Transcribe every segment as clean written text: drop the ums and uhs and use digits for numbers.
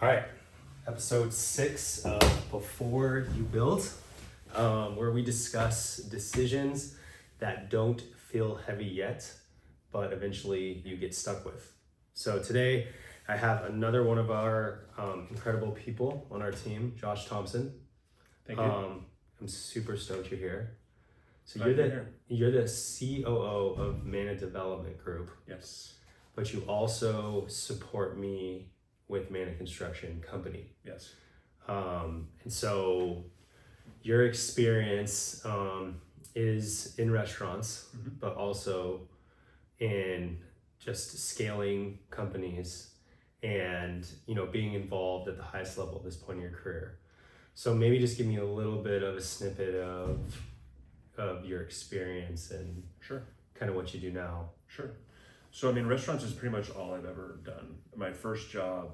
All right, episode 6 of Before You Build, where we discuss decisions that don't feel heavy yet, but eventually you get stuck with. So today I have another one of our incredible people on our team, Josh Thompson. Thank you. I'm super stoked you're here. So Glad to you're the COO of Mana Development Group, Yes. but you also support me with Mana Construction Company. Yes. And so your experience is in restaurants, but also in just scaling companies and, being involved at the highest level at this point in your career. So maybe just give me a little bit of a snippet of your experience and Sure. kind of what you do now. Sure. So, restaurants is pretty much all I've ever done. My first job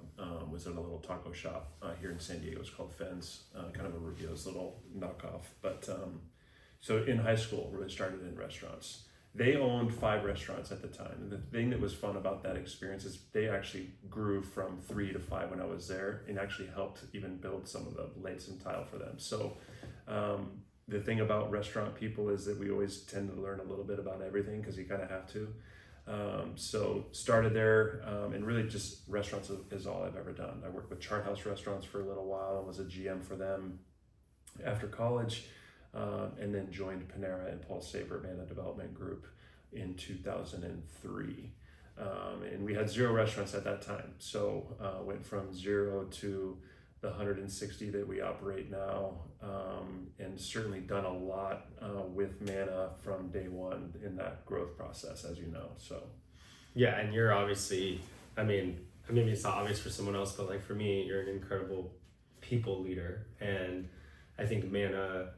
was at a little taco shop here in San Diego. It's called Fens, kind of a Rubio's little knockoff. But so in high school, really started in restaurants. They owned 5 restaurants at the time. And the thing that was fun about that experience is they actually grew from 3 to 5 when I was there and actually helped even build some of the laid some tile for them. So the thing about restaurant people is that we always tend to learn a little bit about everything because you kind of have to. So started there and really just restaurants is all I've ever done. I worked with Chart House Restaurants for a little while and was a GM for them after college, and then joined Panera and Paul Saber Mana Development Group in 2003. And we had 0 restaurants at that time. So went from 0 to the 160 that we operate now, and certainly done a lot with Mana from day one in that growth process, as you know. So Yeah, and you're obviously, maybe it's not obvious for someone else, but like for me, you're an incredible people leader. And I think Mana,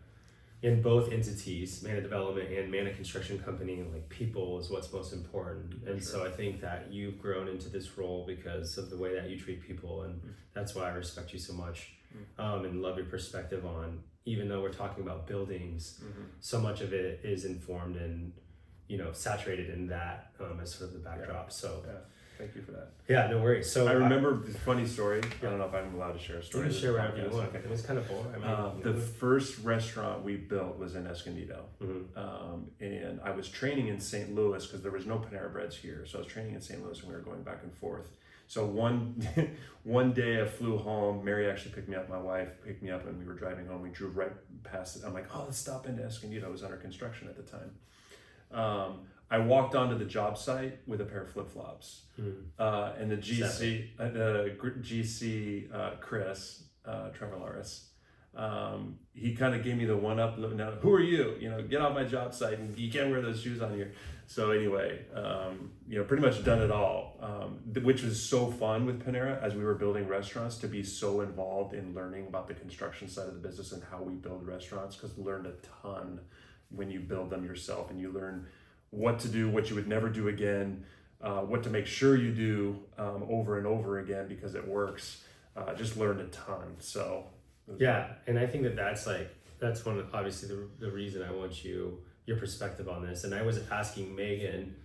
in both entities, Mana Development and Mana Construction Company, like people is what's most important. And Sure. so I think that you've grown into this role because of the way that you treat people. And that's why I respect you so much and love your perspective on, even though we're talking about buildings, so much of it is informed and, saturated in that as sort of the backdrop. So yeah, thank you for that. yeah, no worries. So I remember this funny story. I don't know if I'm allowed to share a you story. can on this share whatever you podcast. want. Okay. It was kind of boring. The first restaurant we built was in Escondido. And I was training in St. Louis because there was no Panera Breads here. So I was training in St. Louis and we were going back and forth. So one day I flew home. Mary actually picked me up. My wife picked me up and we were driving home. We drove right past it. I'm like, oh, let's stop into Escondido. It was under construction at the time. I walked onto the job site with a pair of flip-flops. And the GC, Chris, Trevor Laris, he kind of gave me the one up. Now, who are you? Get off my job site, and you can't wear those shoes on here. So anyway, pretty much done it all, which was so fun with Panera as we were building restaurants to be so involved in learning about the construction side of the business and how we build restaurants, because learned a ton when you build them yourself and you learn what to do, what you would never do again, what to make sure you do over and over again because it works. Just learned a ton. So yeah, and I think that's one of, obviously the reason I want your perspective on this. And I was asking Megan,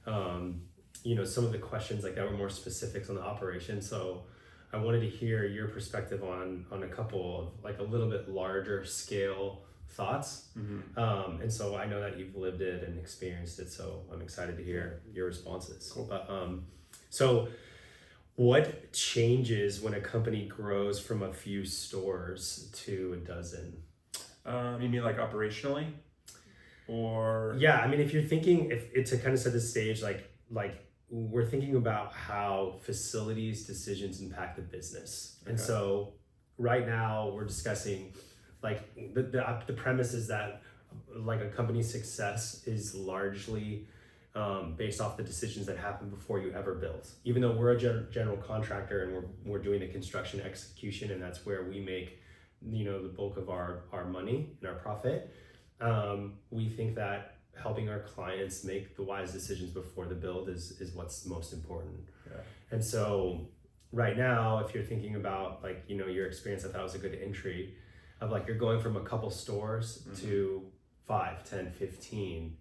some of the questions like that were more specifics on the operation. So I wanted to hear your perspective on a couple of like a little bit larger scale thoughts. And so I know that you've lived it and experienced it, so I'm excited to hear your responses. Cool. But so what changes when a company grows from a few stores to a dozen? You mean like operationally, or Yeah, if you're thinking, if to kind of set the stage, like we're thinking about how facilities decisions impact the business. And so right now we're discussing like the premise is that like a company's success is largely based off the decisions that happen before you ever build. Even though we're a general contractor and we're doing the construction execution, and that's where we make the bulk of our money and our profit, we think that helping our clients make the wise decisions before the build is what's most important. Yeah. And so right now, if you're thinking about like your experience, I thought was a good entry of like you're going from a couple stores to 5, 10, 15,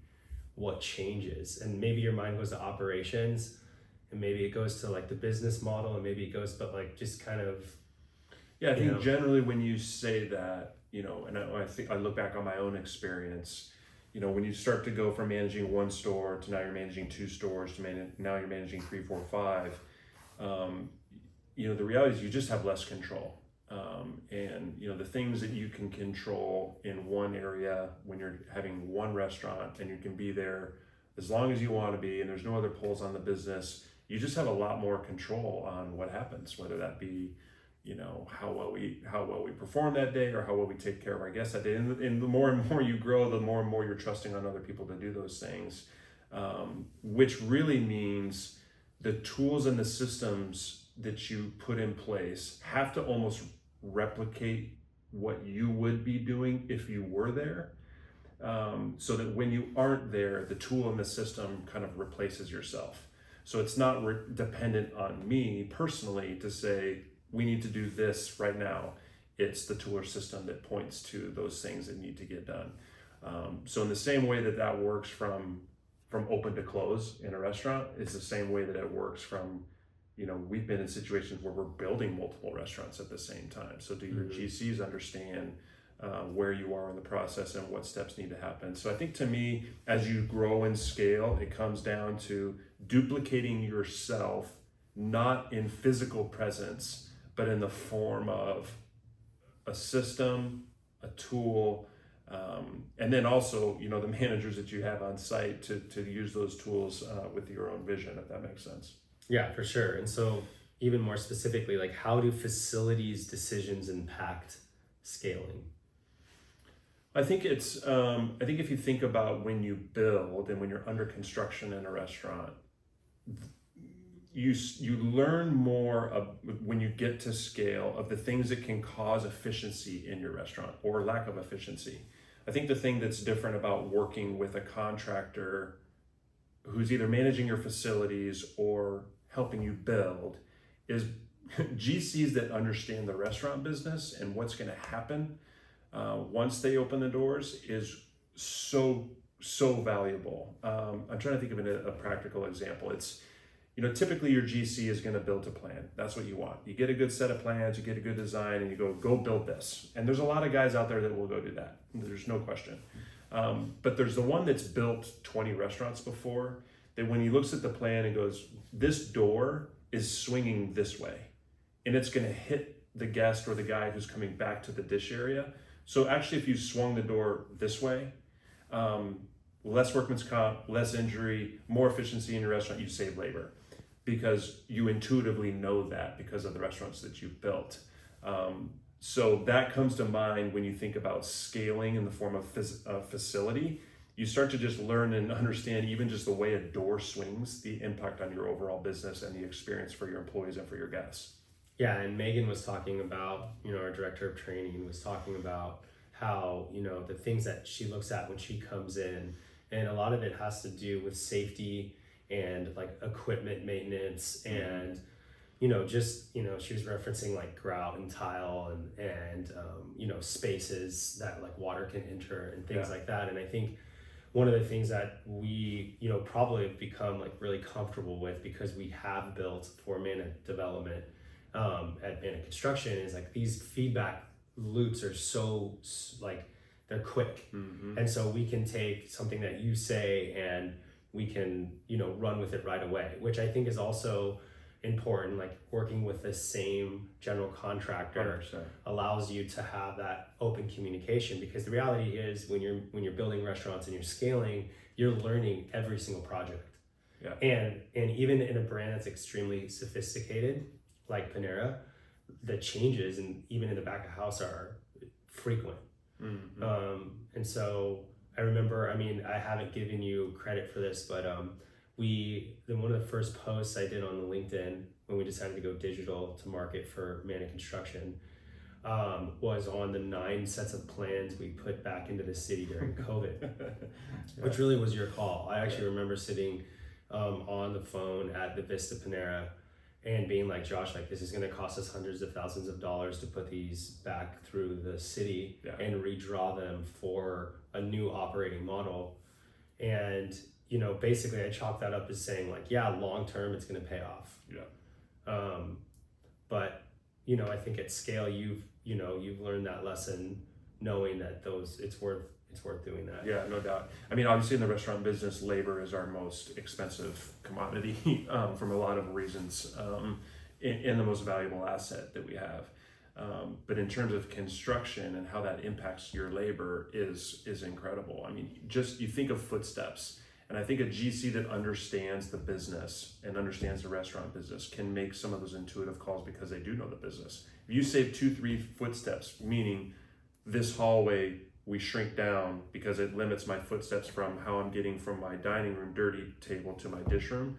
what changes? And maybe your mind goes to operations and maybe it goes to like the business model, and maybe it goes, but like just kind of. Yeah, I You think know. generally when you say that, and I think I look back on my own experience, when you start to go from managing one store to now you're managing two stores to now you're managing three, four, five, the reality is you just have less control. And the things that you can control in one area when you're having one restaurant and you can be there as long as you want to be and there's no other pulls on the business, you just have a lot more control on what happens, whether that be how well we perform that day or how well we take care of our guests that day. And the more and more you grow, the more and more you're trusting on other people to do those things, which really means the tools and the systems that you put in place have to almost replicate what you would be doing if you were there, so that when you aren't there, the tool and the system kind of replaces yourself. So it's not dependent on me personally to say, we need to do this right now. It's the tool or system that points to those things that need to get done. So in the same way that works from open to close in a restaurant, it's the same way that it works from, we've been in situations where we're building multiple restaurants at the same time. So do your GCs understand where you are in the process and what steps need to happen? So I think to me, as you grow and scale, it comes down to duplicating yourself, not in physical presence, but in the form of a system, a tool, and then also, the managers that you have on site to use those tools with your own vision, if that makes sense. Yeah, for sure. And so even more specifically, like how do facilities decisions impact scaling? I think it's, I think if you think about when you build and when you're under construction in a restaurant, you learn more of when you get to scale of the things that can cause efficiency in your restaurant or lack of efficiency. I think the thing that's different about working with a contractor who's either managing your facilities or helping you build is GCs that understand the restaurant business and what's going to happen once they open the doors is so valuable. I'm trying to think of a practical example. It's, typically your GC is going to build a plan. That's what you want. You get a good set of plans, you get a good design, and you go build this. And there's a lot of guys out there that will go do that. There's no question. But there's the one that's built 20 restaurants before, that when he looks at the plan and goes, this door is swinging this way, and it's going to hit the guest or the guy who's coming back to the dish area. So actually, if you swung the door this way, less workman's comp, less injury, more efficiency in your restaurant, you save labor because you intuitively know that because of the restaurants that you've built. So that comes to mind when you think about scaling in the form of facility. You start to just learn and understand even just the way a door swings, the impact on your overall business and the experience for your employees and for your guests. Yeah, and Megan was talking about, our director of training was talking about how, the things that she looks at when she comes in, and a lot of it has to do with safety and like equipment maintenance and, she was referencing like grout and tile and spaces that like water can enter and things like that. And I think one of the things that we, probably have become like really comfortable with because we have built for Manna Development at Manna Construction is like these feedback loops are so like they're quick. And so we can take something that you say and we can run with it right away, which I think is also important. Like working with the same general contractor 100%. Allows you to have that open communication, because the reality is when you're building restaurants and you're scaling, you're learning every single project. And even in a brand that's extremely sophisticated like Panera, the changes and even in the back of house are frequent. And so I remember, I haven't given you credit for this, but one of the first posts I did on the LinkedIn when we decided to go digital to market for Manna Construction was on the 9 sets of plans we put back into the city during COVID, which really was your call. I actually remember sitting on the phone at the Vista Panera and being like, Josh, like this is going to cost us hundreds of thousands of dollars to put these back through the city and redraw them for a new operating model. And basically I chalk that up as saying like, yeah, long term it's going to pay off. But I think at scale you've learned that lesson, knowing that it's worth doing that. Yeah, no doubt. I mean, obviously in the restaurant business, labor is our most expensive commodity from a lot of reasons, and the most valuable asset that we have. But in terms of construction and how that impacts your labor is incredible. I mean, just you think of footsteps, and I think a GC that understands the business and understands the restaurant business can make some of those intuitive calls because they do know the business. If you save 2-3 footsteps, meaning this hallway we shrink down because it limits my footsteps from how I'm getting from my dining room dirty table to my dish room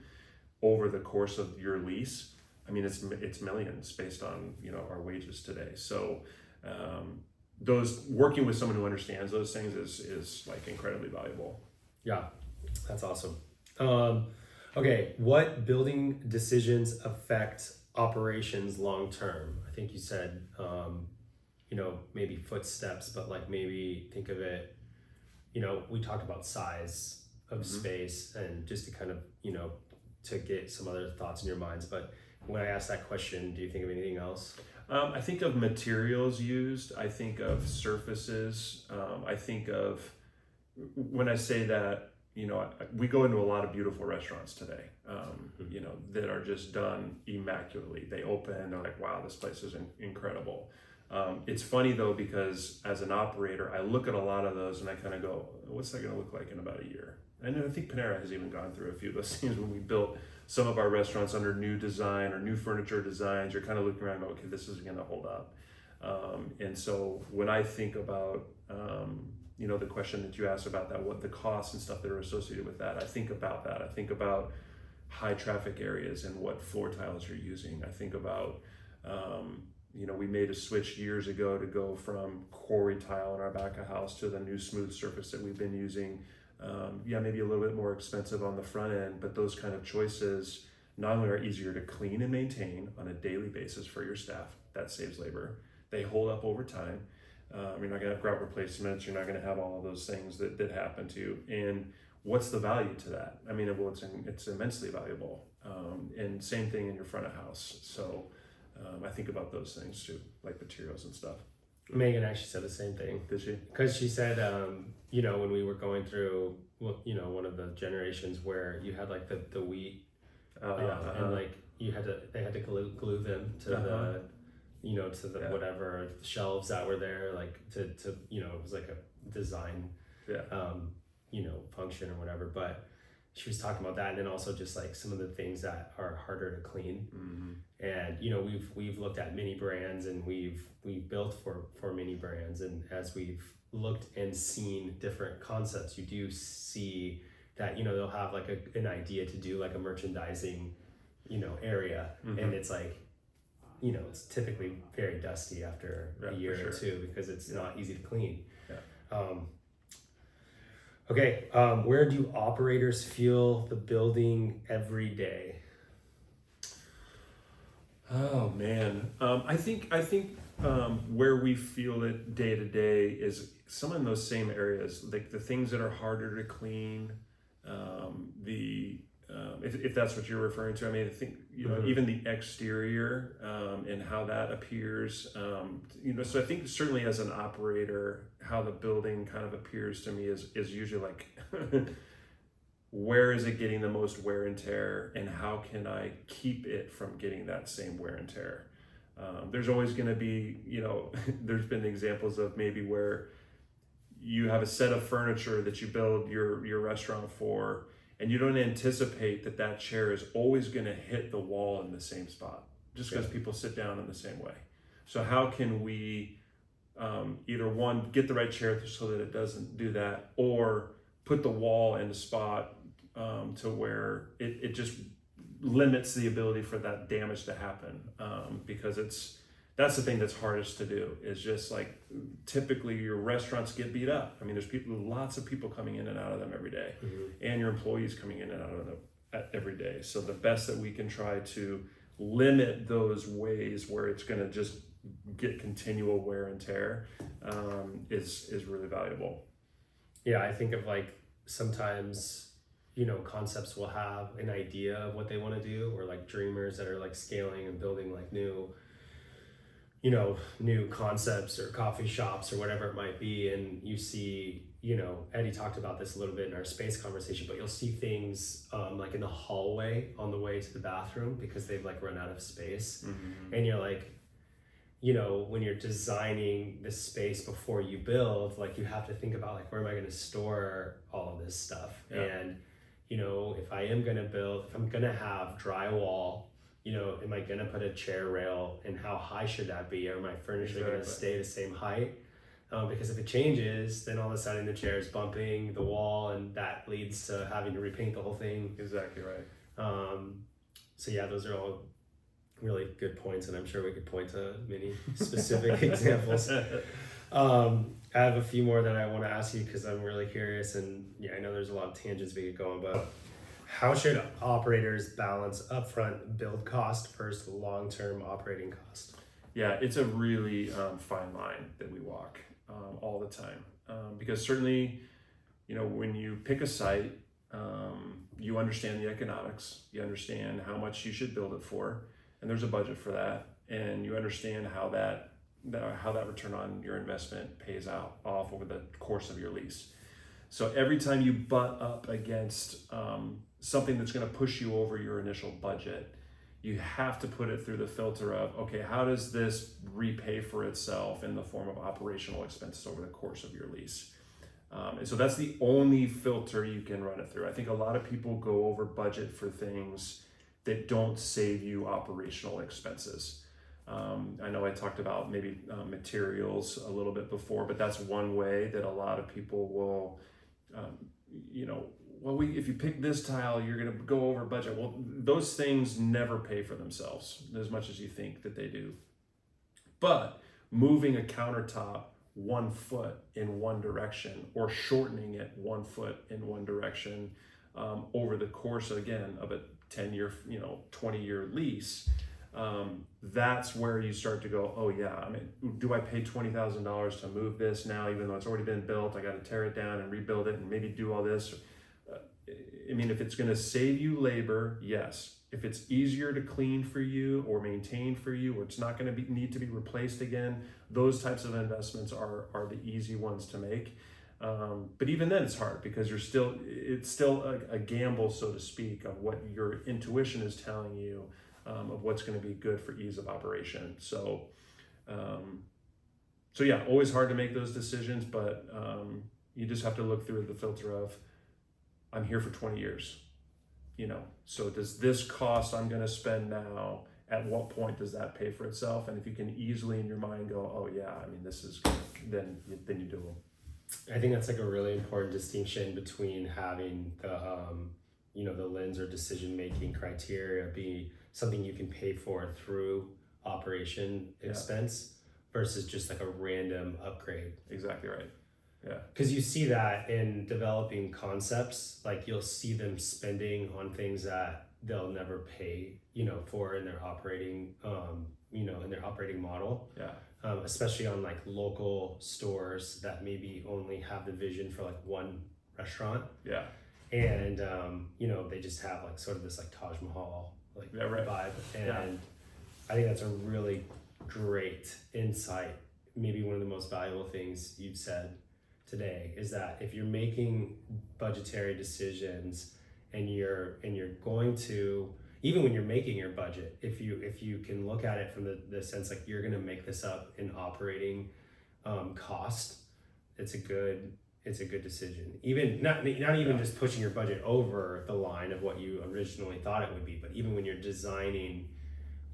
over the course of your lease. I mean, it's millions based on our wages today. So those working with someone who understands those things is like incredibly valuable. Yeah, that's awesome. Okay, what building decisions affect operations long term? I think you said maybe footsteps, but like maybe think of it, we talked about size of space, and just to kind of to get some other thoughts in your minds. But when I ask that question, do you think of anything else? I think of materials used. I think of surfaces. I think of, when I say that, we go into a lot of beautiful restaurants today, that are just done immaculately. They open, they're like, wow, this place is incredible. It's funny though, because as an operator, I look at a lot of those and I kind of go, what's that going to look like in about a year? And I think Panera has even gone through a few of those things when we built some of our restaurants under new design or new furniture designs. You're kind of looking around and go, okay, this isn't going to hold up. And so when I think about, the question that you asked about that, what the costs and stuff that are associated with that, I think about that. I think about high traffic areas and what floor tiles you're using. I think about, we made a switch years ago to go from quarry tile in our back of house to the new smooth surface that we've been using. Maybe a little bit more expensive on the front end, but those kind of choices not only are easier to clean and maintain on a daily basis for your staff, that saves labor. They hold up over time. You're not gonna have grout replacements. You're not gonna have all of those things that happen to you. And what's the value to that? I mean, well, it's immensely valuable. And same thing in your front of house. So I think about those things too, like materials and stuff. Megan actually said the same thing. Did she? Because she said, when we were going through, one of the generations where you had like the wheat, and like they had to glue them to the whatever shelves that were there, like to it was like a design, function or whatever. But she was talking about that, and then also just like some of the things that are harder to clean. And we've looked at mini brands, and we've built for mini brands, and as we've looked and seen different concepts, you do see that they'll have like an idea to do like a merchandising area, and it's like it's typically very dusty after a year or two because it's not easy to clean. Okay, where do operators feel the building every day? Oh man, I think where we feel it day to day is some in those same areas, like the things that are harder to clean. If that's what you're referring to, I mean, I think even the exterior and how that appears. So I think certainly as an operator, how the building kind of appears to me is usually like. Where is it getting the most wear and tear, and how can I keep it from getting that same wear and tear? There's always going to be, there's been examples of maybe where you have a set of furniture that you build your restaurant for, and you don't anticipate that chair is always going to hit the wall in the same spot, just because people sit down in the same way. So how can we either one, get the right chair so that it doesn't do that, or put the wall in a spot to where it just limits the ability for that damage to happen, because that's the thing that's hardest to do, is just like typically your restaurants get beat up. I mean, there's lots of people coming in and out of them every day, and your employees coming in and out of them every day. So the best that we can try to limit those ways where it's going to just get continual wear and tear is really valuable. Yeah, I think of like sometimes concepts will have an idea of what they want to do, or like dreamers that are like scaling and building like new concepts or coffee shops or whatever it might be. And you see, Eddie talked about this a little bit in our space conversation, but you'll see things like in the hallway on the way to the bathroom because they've like run out of space. And you're like, when you're designing the space before you build, like you have to think about like, where am I going to store all of this stuff? And if I am going to build, if I'm going to have drywall, am I going to put a chair rail, and how high should that be? Are my furniture going to stay the same height? Because if it changes, then all of a sudden the chair is bumping the wall, and that leads to having to repaint the whole thing. Exactly right. So yeah, those are all really good points, and I'm sure we could point to many specific examples. I have a few more that I want to ask you because I'm really curious, and I know there's a lot of tangents we could go on, but how should operators balance upfront build cost versus long-term operating cost? Yeah, it's a really fine line that we walk all the time, because certainly, when you pick a site, you understand the economics, you understand how much you should build it for, and there's a budget for that, and you understand how that return on your investment pays off over the course of your lease. So every time you butt up against something that's going to push you over your initial budget, you have to put it through the filter of, okay, how does this repay for itself in the form of operational expenses over the course of your lease? And so that's the only filter you can run it through. I think a lot of people go over budget for things that don't save you operational expenses. I know I talked about maybe materials a little bit before, but that's one way that a lot of people will, if you pick this tile, you're going to go over budget. Well, those things never pay for themselves as much as you think that they do. But moving a countertop 1 foot in one direction, or shortening it 1 foot in one direction over the course, again, of a 10-year, 20-year lease, that's where you start to go, oh yeah, I mean, do I pay $20,000 to move this now, even though it's already been built? I got to tear it down and rebuild it and maybe do all this. If it's going to save you labor, yes. If it's easier to clean for you or maintain for you, or it's not going to need to be replaced again, those types of investments are the easy ones to make. But even then it's hard, because it's still a gamble, so to speak, of what your intuition is telling you, of what's going to be good for ease of operation. So yeah, always hard to make those decisions, but you just have to look through the filter of, I'm here for 20 years, so does this cost I'm going to spend now, at what point does that pay for itself? And if you can easily in your mind go, oh yeah, I mean, this is good, then you do them. I think that's like a really important distinction between having the lens or decision-making criteria be something you can pay for through operation expense versus just like a random upgrade. Exactly right. Yeah. Because you see that in developing concepts, like you'll see them spending on things that they'll never pay, for in their operating, in their operating model. Yeah. Especially on like local stores that maybe only have the vision for like one restaurant. Yeah. And they just have like sort of this like Taj Mahal vibe. And I think that's a really great insight. Maybe one of the most valuable things you've said today is that if you're making budgetary decisions and you're going to, even when you're making your budget, if you can look at it from the sense like you're going to make this up in operating cost, it's a good decision. Even not even just pushing your budget over the line of what you originally thought it would be, but even when you're designing,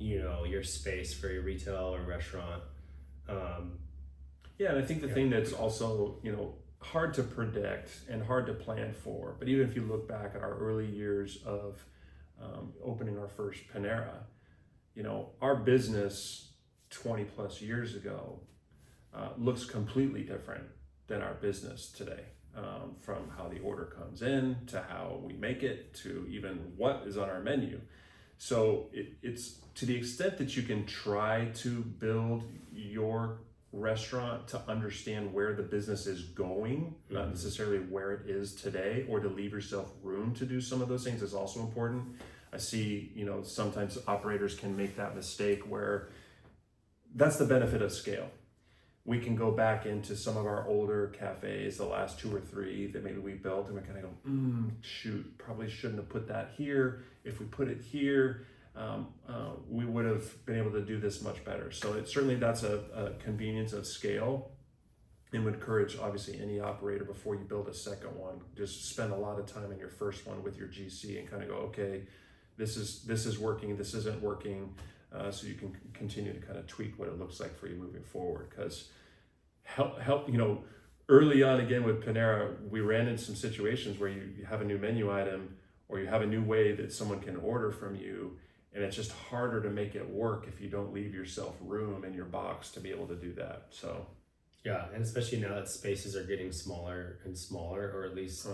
your space for your retail or restaurant. And I think the thing that's also, hard to predict and hard to plan for, but even if you look back at our early years of opening our first Panera, our business 20 plus years ago looks completely different than our business today, from how the order comes in to how we make it to even what is on our menu. So it's to the extent that you can try to build your restaurant to understand where the business is going, not necessarily where it is today, or to leave yourself room to do some of those things is also important. I see, sometimes operators can make that mistake where that's the benefit of scale. We can go back into some of our older cafes, the last 2 or 3 that maybe we built, and we kind of go, shoot, probably shouldn't have put that here. If we put it here, we would have been able to do this much better. So that's a convenience of scale, and would encourage obviously any operator before you build a second one, just spend a lot of time in your first one with your GC and kind of go, okay, this is working, this isn't working. So you can continue to kind of tweak what it looks like for you moving forward. Because early on again with Panera, we ran into some situations where you have a new menu item or you have a new way that someone can order from you, and it's just harder to make it work if you don't leave yourself room in your box to be able to do that. So yeah, and especially now that spaces are getting smaller and smaller, or at least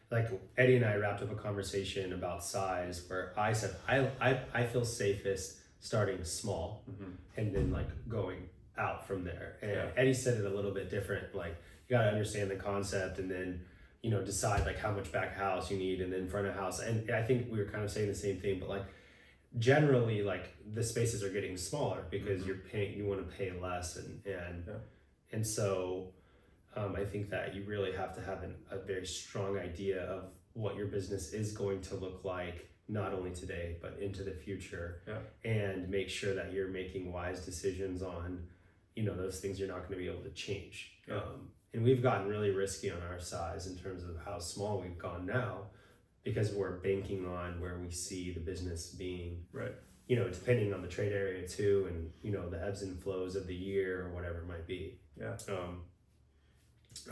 like Eddie and I wrapped up a conversation about size where I said I feel safest starting small and then like going out from there. And Eddie said it a little bit different. Like, you got to understand the concept and then, decide like how much back house you need and then front of house. And I think we were kind of saying the same thing, but like generally like the spaces are getting smaller because you want to pay less and so I think that you really have to have a very strong idea of what your business is going to look like, not only today, but into the future, and make sure that you're making wise decisions on, those things you're not going to be able to change. And we've gotten really risky on our size in terms of how small we've gone now, because we're banking on where we see the business being, right. Depending on the trade area too, and, the ebbs and flows of the year or whatever it might be. Yeah.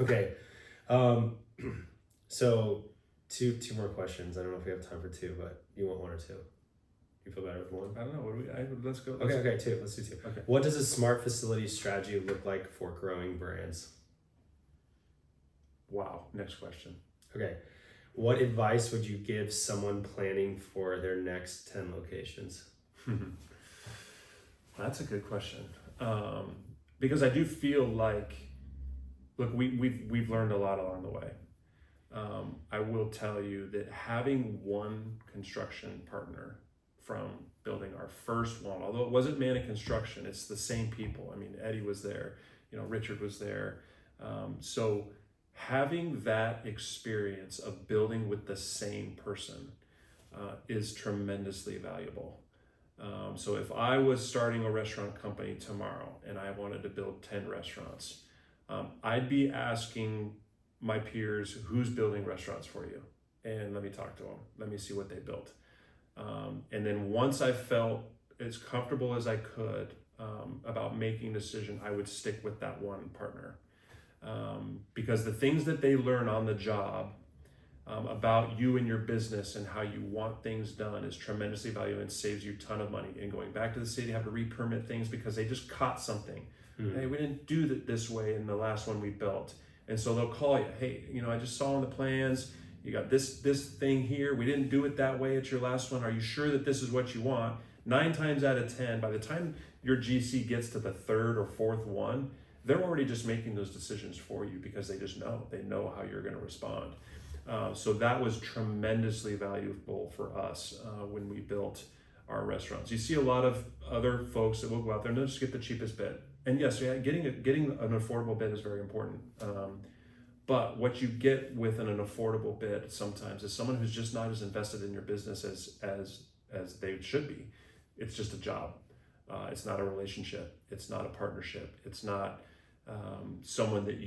Okay. So two more questions. I don't know if we have time for 2, but you want 1 or 2? You feel better with 1? I don't know. Let's go. Okay, 2. Let's do 2. Okay. What does a smart facility strategy look like for growing brands? Wow. Next question. Okay. What advice would you give someone planning for their next 10 locations? That's a good question. Because I do feel like, look, we've learned a lot along the way. I will tell you that having one construction partner from building our first one, although it wasn't Manna Construction, it's the same people. I mean, Eddie was there, Richard was there. So having that experience of building with the same person is tremendously valuable. So if I was starting a restaurant company tomorrow and I wanted to build 10 restaurants, I'd be asking my peers, who's building restaurants for you? And let me talk to them. Let me see what they built. And then once I felt as comfortable as I could about making a decision, I would stick with that one partner. Because the things that they learn on the job about you and your business and how you want things done is tremendously valuable and saves you a ton of money. And going back to the city, you have to re-permit things because they just caught something. Hey, we didn't do it this way in the last one we built. And so they'll call you, hey, I just saw on the plans, you got this thing here. We didn't do it that way at your last one. Are you sure that this is what you want? 9 times out of 10, by the time your GC gets to the 3rd or 4th one, they're already just making those decisions for you because they know how you're going to respond. So that was tremendously valuable for us when we built our restaurants. You see a lot of other folks that will go out there and they'll just get the cheapest bid. And yes, getting an affordable bid is very important. But what you get with an affordable bid sometimes is someone who's just not as invested in your business as they should be. It's just a job. It's not a relationship. It's not a partnership. It's not someone that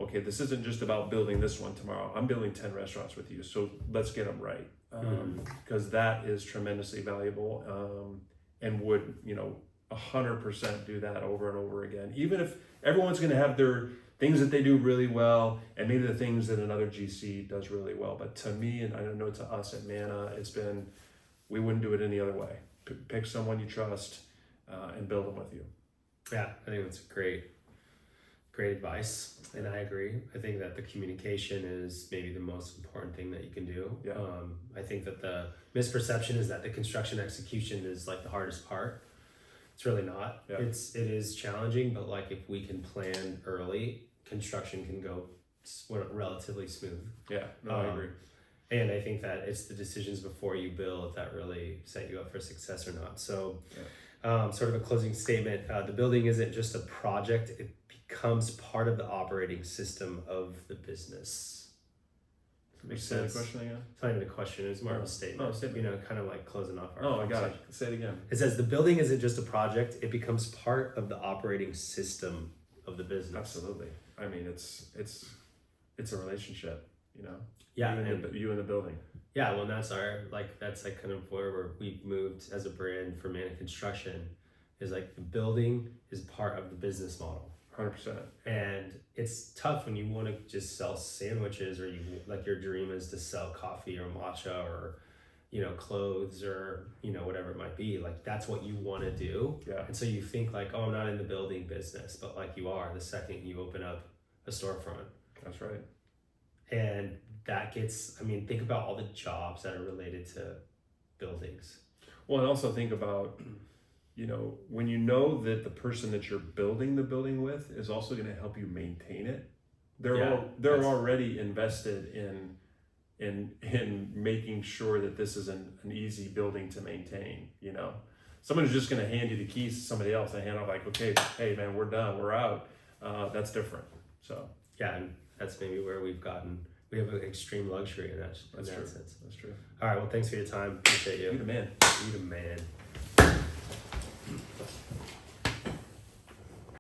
okay, this isn't just about building this one tomorrow. I'm building 10 restaurants with you, so let's get them right. Because that is tremendously valuable and would, 100% do that over and over again. Even if everyone's going to have their things that they do really well and maybe the things that another GC does really well. But to me, and I don't know to us at Manna, it's been, we wouldn't do it any other way. Pick someone you trust and build them with you. Yeah, I think that's great advice, and I agree. I think that the communication is maybe the most important thing that you can do. Yeah. I think that the misperception is that the construction execution is like the hardest part. It's really not. Yeah. It is challenging, but like if we can plan early, construction can go relatively smooth. Yeah, no, I agree. And I think that it's the decisions before you build that really set you up for success or not. So, sort of a closing statement: the building isn't just a project; it becomes part of the operating system of the business. Makes Say the sense. question again. It's not even a question; it's more of a statement. Oh, statement. You know, kind of like closing off our. Oh, I got it. conversation. Say it again. It says the building isn't just a project; it becomes part of the operating system of the business. Absolutely. I mean, it's a relationship, you know. Yeah, you and the building. Yeah, well, that's kind of where we've moved as a brand for Mana Construction, is like the building is part of the business model. 100%. And it's tough when you want to just sell sandwiches, or you like your dream is to sell coffee or matcha or, you know, clothes or, you know, whatever it might be. Like that's what you want to do. Yeah. And so you think like, oh, I'm not in the building business, but like you are the second you open up a storefront. That's right. And that gets, I mean, think about all the jobs that are related to buildings. Well, and also think about, you know, when you know that the person that you're building the building with is also going to help you maintain it, they're already invested in making sure that this is an easy building to maintain. You know, someone who's just going to hand you the keys to somebody else and hand off like, okay, hey man, we're done, we're out. That's different. So yeah, and that's maybe where we have an extreme luxury in that that's true. sense. That's true. All right, well, thanks for your time. Appreciate you. You the man. You the man.